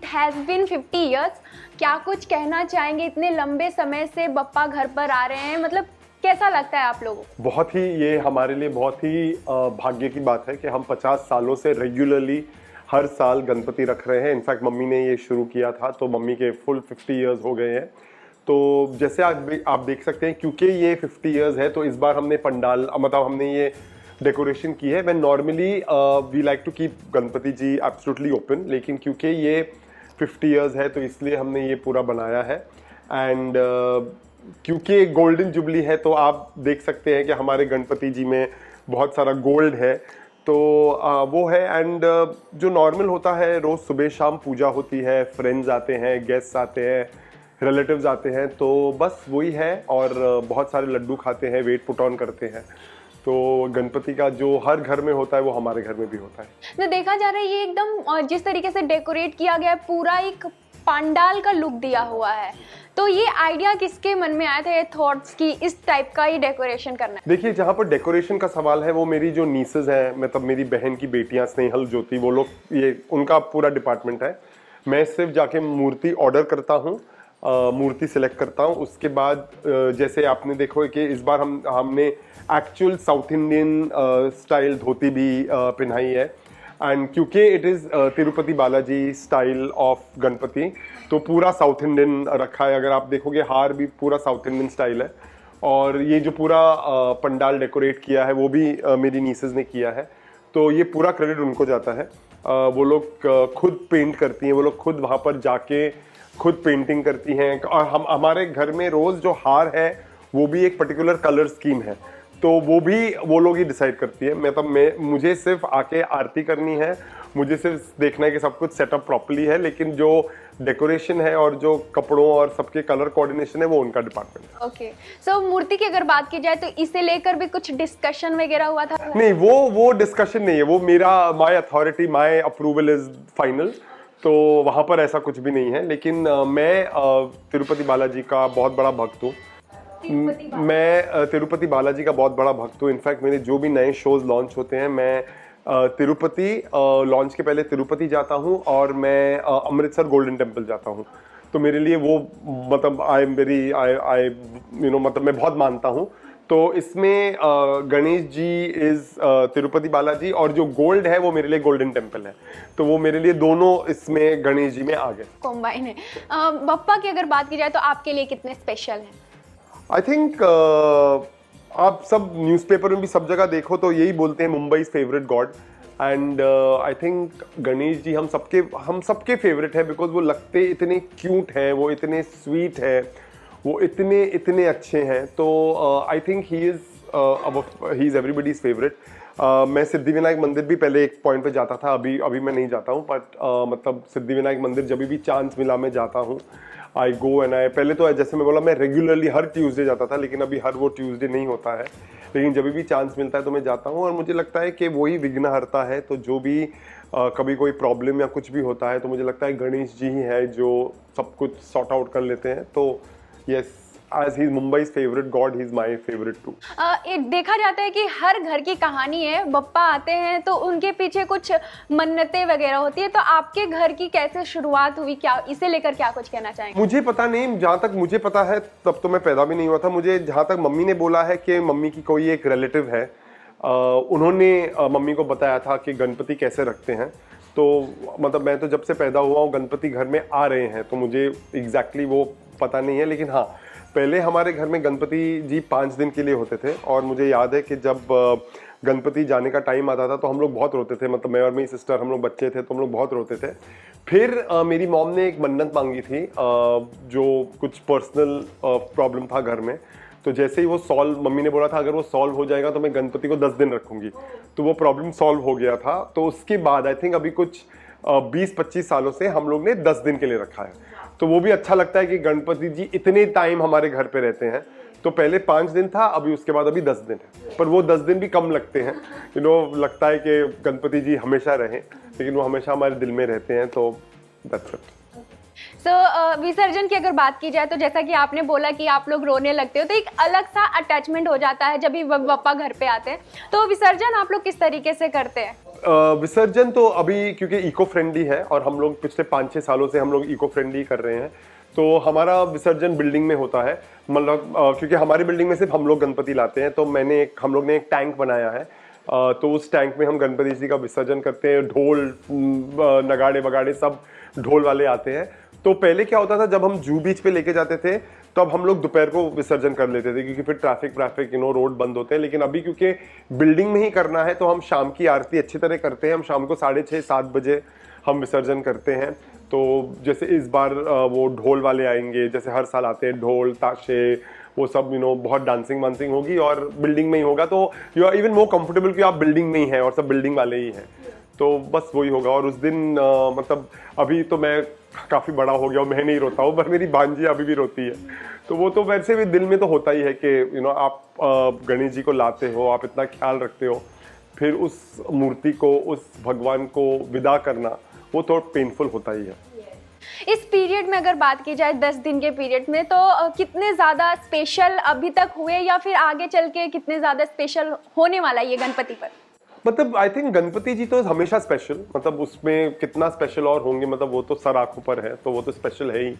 Has been 50 years. क्या कुछ कहना चाहेंगे, इतने लंबे समय से बप्पा घर पर आ रहे हैं, मतलब कैसा लगता है आप लोगों को? बहुत ही, ये हमारे लिए बहुत ही भाग्य की बात है कि हम 50 सालों से रेगुलरली हर साल गणपति रख रहे हैं। इनफैक्ट मम्मी ने ये शुरू किया था तो मम्मी के फुल 50 इयर्स हो गए हैं। तो जैसे आप देख सकते हैं, क्योंकि ये 50 इयर्स है तो इस बार हमने पंडाल, मतलब हमने ये डेकोरेशन की है। मैं normally we like to keep Ganpati ji absolutely open, लेकिन क्योंकि ये 50 इयर्स है तो इसलिए हमने ये पूरा बनाया है। एंड क्योंकि गोल्डन जुबली है तो आप देख सकते हैं कि हमारे गणपति जी में बहुत सारा गोल्ड है, तो वो है। एंड जो नॉर्मल होता है, रोज़ सुबह शाम पूजा होती है, फ्रेंड्स आते हैं, गेस्ट्स आते हैं, रिलेटिव्स आते हैं, तो बस वही है। और बहुत सारे लड्डू खाते हैं, वेट पुट ऑन करते हैं। तो गणपति का जो हर घर में होता है वो हमारे घर में भी होता है। तो देखा जा रहा है ये एकदम जिस तरीके से डेकोरेट किया गया है, पूरा एक पंडाल का लुक दिया हुआ है। तो ये आइडिया किसके मन में आया था, ये थॉट्स की इस टाइप का ही डेकोरेशन करना है? देखिए, जहाँ पर डेकोरेशन का सवाल है वो मेरी जो नीसेस हैं, मतलब मेरी बहन की बेटियां स्नेहल, ज्योति, वो लोग, ये उनका पूरा डिपार्टमेंट है। मैं सिर्फ जाके मूर्ति ऑर्डर करता हूँ, मूर्ति सिलेक्ट करता हूँ। उसके बाद जैसे आपने देखो कि इस बार हमने एक्चुअल साउथ इंडियन स्टाइल धोती भी पहनाई है। एंड क्योंकि it is Tirupati Balaji style of Ganpati, तो पूरा साउथ इंडियन रखा है। अगर आप देखोगे, हार भी पूरा साउथ इंडियन स्टाइल है। और ये जो पूरा पंडाल डेकोरेट किया है वो भी मेरी नीसेस ने किया है, तो ये पूरा क्रेडिट उनको जाता है। वो लोग खुद पेंट करती हैं, वो लोग खुद वहाँ पर जाके खुद पेंटिंग करती हैं। और हमारे घर में रोज़ जो हार है वो भी एक पर्टिकुलर कलर स्कीम है, तो वो भी वो लोग ही डिसाइड करती है। मुझे सिर्फ आके आरती करनी है, मुझे सिर्फ देखना है कि सब कुछ सेटअप प्रॉपर्ली है, लेकिन जो डेकोरेशन है और जो कपड़ों और सबके कलर कोऑर्डिनेशन है वो उनका डिपार्टमेंट है। ओके, सो मूर्ति की अगर बात की जाए तो इसे लेकर भी कुछ डिस्कशन वगैरह हुआ था? नहीं, वो डिस्कशन नहीं है, वो मेरा my authority, my approval is final, तो वहाँ पर ऐसा कुछ भी नहीं है। लेकिन मैं तिरुपति बालाजी का बहुत बड़ा भक्त हूँ। मैं तिरुपति बालाजी का बहुत बड़ा भक्त हूँ। इनफैक्ट मेरे जो भी नए शोज लॉन्च होते हैं, मैं तिरुपति लॉन्च के पहले तिरुपति जाता हूँ और मैं अमृतसर गोल्डन टेम्पल जाता हूँ। तो मेरे लिए वो, मतलब मतलब मैं बहुत मानता हूँ। तो इसमें गणेश जी इज तिरुपति बालाजी, और जो गोल्ड है वो मेरे लिए गोल्डन टेम्पल है, तो वो मेरे लिए दोनों इसमें गणेश जी में आ गए, कॉम्बाइन है। बप्पा की अगर बात की जाए तो आपके लिए कितने स्पेशल हैं? आई थिंक आप सब न्यूज़पेपर में भी सब जगह देखो तो यही बोलते हैं, Mumbai favourite god. And I think Ganesh ji हम सबके फेवरेट है, बिकॉज वो लगते इतने क्यूट हैं, वो इतने स्वीट है, वो इतने अच्छे हैं। तो I think he is everybody's favourite. मैं सिद्धिविनायक मंदिर भी पहले एक पॉइंट पे जाता था, अभी मैं नहीं जाता हूँ, बट मतलब सिद्धिविनायक मंदिर जब भी चांस मिला मैं जाता हूँ। आई गो एंड आई, पहले तो जैसे मैं बोला, मैं रेगुलरली हर ट्यूसडे जाता था, लेकिन अभी हर वो ट्यूसडे नहीं होता है, लेकिन जब भी चांस मिलता है तो मैं जाता हूँ। और मुझे लगता है कि वही विघ्नहर्ता है, तो जो भी कभी कोई प्रॉब्लम या कुछ भी होता है तो मुझे लगता है गणेश जी ही है जो सब कुछ सॉर्ट आउट कर लेते हैं। तो yes, as he's Mumbai's favorite god, he's my favorite too. देखा जाता है कि हर घर की कहानी है, बप्पा आते हैं तो उनके पीछे कुछ मन्नतें वगैरह होती है, तो आपके घर की कैसे शुरुआत हुई, क्या इसे लेकर क्या कुछ कहना चाहेंगे? मुझे पता नहीं, जहाँ तक मुझे पता है तब तो मैं पैदा भी नहीं हुआ था। मुझे जहाँ तक मम्मी ने बोला है कि मम्मी की कोई एक रिलेटिव है, उन्होंने मम्मी को बताया था कि गणपति कैसे रखते हैं। तो मतलब मैं तो जब से पैदा हुआ हूँ गणपति घर में आ रहे हैं, तो मुझे एग्जैक्टली वो पता नहीं है। लेकिन हाँ, पहले हमारे घर में गणपति जी 5 दिन के लिए होते थे, और मुझे याद है कि जब गणपति जाने का टाइम आता था तो हम लोग बहुत रोते थे, मतलब मैं और मेरी सिस्टर, हम लोग बच्चे थे तो हम लोग बहुत रोते थे। फिर मेरी मॉम ने एक मन्नत मांगी थी, जो कुछ पर्सनल प्रॉब्लम था घर में, तो जैसे ही वो सॉल्व, मम्मी ने बोला था अगर वो सॉल्व हो जाएगा तो मैं गणपति को 10 दिन रखूंगी, तो वो प्रॉब्लम सॉल्व हो गया था। तो उसके बाद आई थिंक अभी कुछ 20-25 सालों से हम लोग ने 10 दिन के लिए रखा है। तो वो भी अच्छा लगता है कि गणपति जी इतने टाइम हमारे घर पे रहते हैं। तो पहले 5 दिन था, अभी उसके बाद अभी 10 दिन है, पर वो 10 दिन भी कम लगते हैं। लगता है कि गणपति जी हमेशा रहें, लेकिन वो हमेशा हमारे दिल में रहते हैं। तो दैट्स इट। विसर्जन की अगर बात की जाए तो जैसा कि आपने बोला कि आप लोग रोने लगते हो, तो एक अलग सा अटैचमेंट हो जाता है जब भी बप्पा घर पे आते हैं। तो विसर्जन आप लोग किस तरीके से करते हैं? विसर्जन तो अभी क्योंकि इको फ्रेंडली है और हम लोग पिछले 5-6 सालों से हम लोग इको फ्रेंडली कर रहे हैं, तो हमारा विसर्जन बिल्डिंग में होता है। मतलब क्योंकि हमारी बिल्डिंग में सिर्फ हम लोग गणपति लाते हैं, तो हम लोग ने एक टैंक बनाया है। तो उस टैंक में हम गणपति जी का विसर्जन करते हैं। ढोल नगाड़े वगाड़े सब ढोल वाले आते हैं। तो पहले क्या होता था, जब हम जू बीच पे लेके जाते थे तब हम लोग दोपहर को विसर्जन कर लेते थे, क्योंकि फिर ट्रैफिक रोड बंद होते हैं। लेकिन अभी क्योंकि बिल्डिंग में ही करना है, तो हम शाम की आरती अच्छी तरह करते हैं। हम शाम को 6:30-7 बजे हम विसर्जन करते हैं। तो जैसे इस बार वो ढोल वाले आएंगे, जैसे हर साल आते हैं, ढोल ताशे वो सब बहुत डांसिंग वांसिंग होगी और बिल्डिंग में ही होगा। तो you are even more comfortable कि आप बिल्डिंग में ही हैं और सब बिल्डिंग वाले ही हैं। तो बस वही होगा। और उस दिन मतलब अभी तो मैं काफ़ी बड़ा हो गया हूँ, मैं नहीं रोता हूँ, पर मेरी भांजी अभी भी रोती है। तो वो तो वैसे भी दिल में तो होता ही है कि आप गणेश जी को लाते हो, आप इतना ख्याल रखते हो, फिर उस मूर्ति को, उस भगवान को विदा करना वो तो पेनफुल होता ही है। इस पीरियड में अगर बात की जाए 10 दिन के पीरियड में, तो कितने ज़्यादा स्पेशल अभी तक हुए या फिर आगे चल के कितने ज़्यादा स्पेशल होने वाला है ये गणपति पर? मतलब आई थिंक गणपति जी तो हमेशा स्पेशल, मतलब उसमें कितना स्पेशल और होंगे, मतलब वो तो सर आंखों पर है, तो वो तो स्पेशल है ही।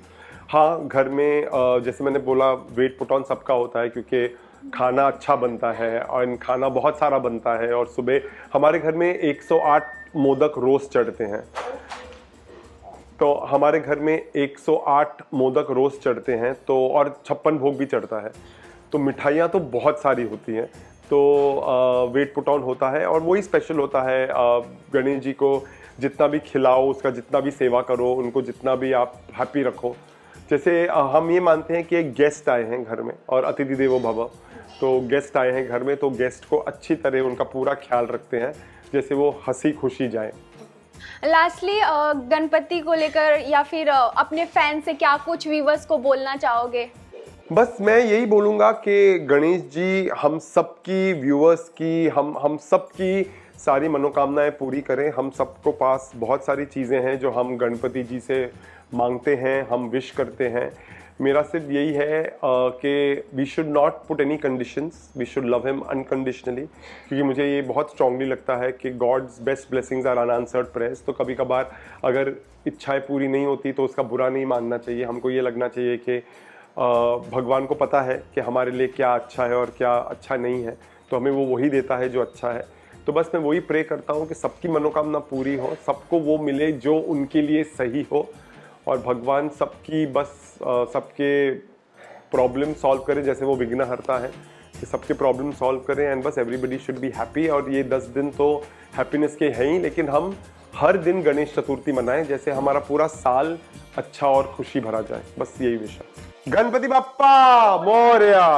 हाँ, घर में जैसे मैंने बोला वेट पुट ऑन सबका होता है, क्योंकि खाना अच्छा बनता है और खाना बहुत सारा बनता है। और सुबह हमारे घर में 108 मोदक रोज चढ़ते हैं। तो हमारे घर में 108 मोदक रोज चढ़ते हैं, तो और 56 भोग भी चढ़ता है। तो मिठाइयाँ तो बहुत सारी होती हैं। तो वेट पुट ऑन होता है और वही स्पेशल होता है। गणेश जी को जितना भी खिलाओ, उसका जितना भी सेवा करो, उनको जितना भी आप हैप्पी रखो। जैसे हम ये मानते हैं कि एक गेस्ट आए हैं घर में, और अतिथि देवो भव, तो गेस्ट आए हैं घर में, तो गेस्ट को अच्छी तरह उनका पूरा ख्याल रखते हैं, जैसे वो हंसी खुशी जाए। लास्टली गणपति को लेकर या फिर अपने फैन से क्या कुछ व्यूवर्स को बोलना चाहोगे? बस मैं यही बोलूँगा कि गणेश जी हम सबकी व्यूअर्स की, हम सबकी सारी मनोकामनाएं पूरी करें। हम सबको पास बहुत सारी चीज़ें हैं जो हम गणपति जी से मांगते हैं, हम विश करते हैं। मेरा सिर्फ यही है कि we should not put any conditions, we should love him unconditionally, क्योंकि मुझे ये बहुत स्ट्रांगली लगता है कि God's best blessings are unanswered prayers. तो कभी कभार अगर इच्छाएं पूरी नहीं होती तो उसका बुरा नहीं मानना चाहिए। हमको ये लगना चाहिए कि भगवान को पता है कि हमारे लिए क्या अच्छा है और क्या अच्छा नहीं है, तो हमें वो वही देता है जो अच्छा है। तो बस मैं वही प्रे करता हूँ कि सबकी मनोकामना पूरी हो, सबको वो मिले जो उनके लिए सही हो, और भगवान सबकी बस सबके प्रॉब्लम सॉल्व करे, जैसे वो विघ्नहर्ता है, कि सबके प्रॉब्लम सॉल्व करें। एंड बस एवरीबडी शुड बी हैप्पी। और ये 10 दिन तो हैप्पीनेस के हैं ही, लेकिन हम हर दिन गणेश चतुर्थी मनाएं, जैसे हमारा पूरा साल अच्छा और खुशी भरा जाए। बस यही विषय। गणपति बप्पा मोरया।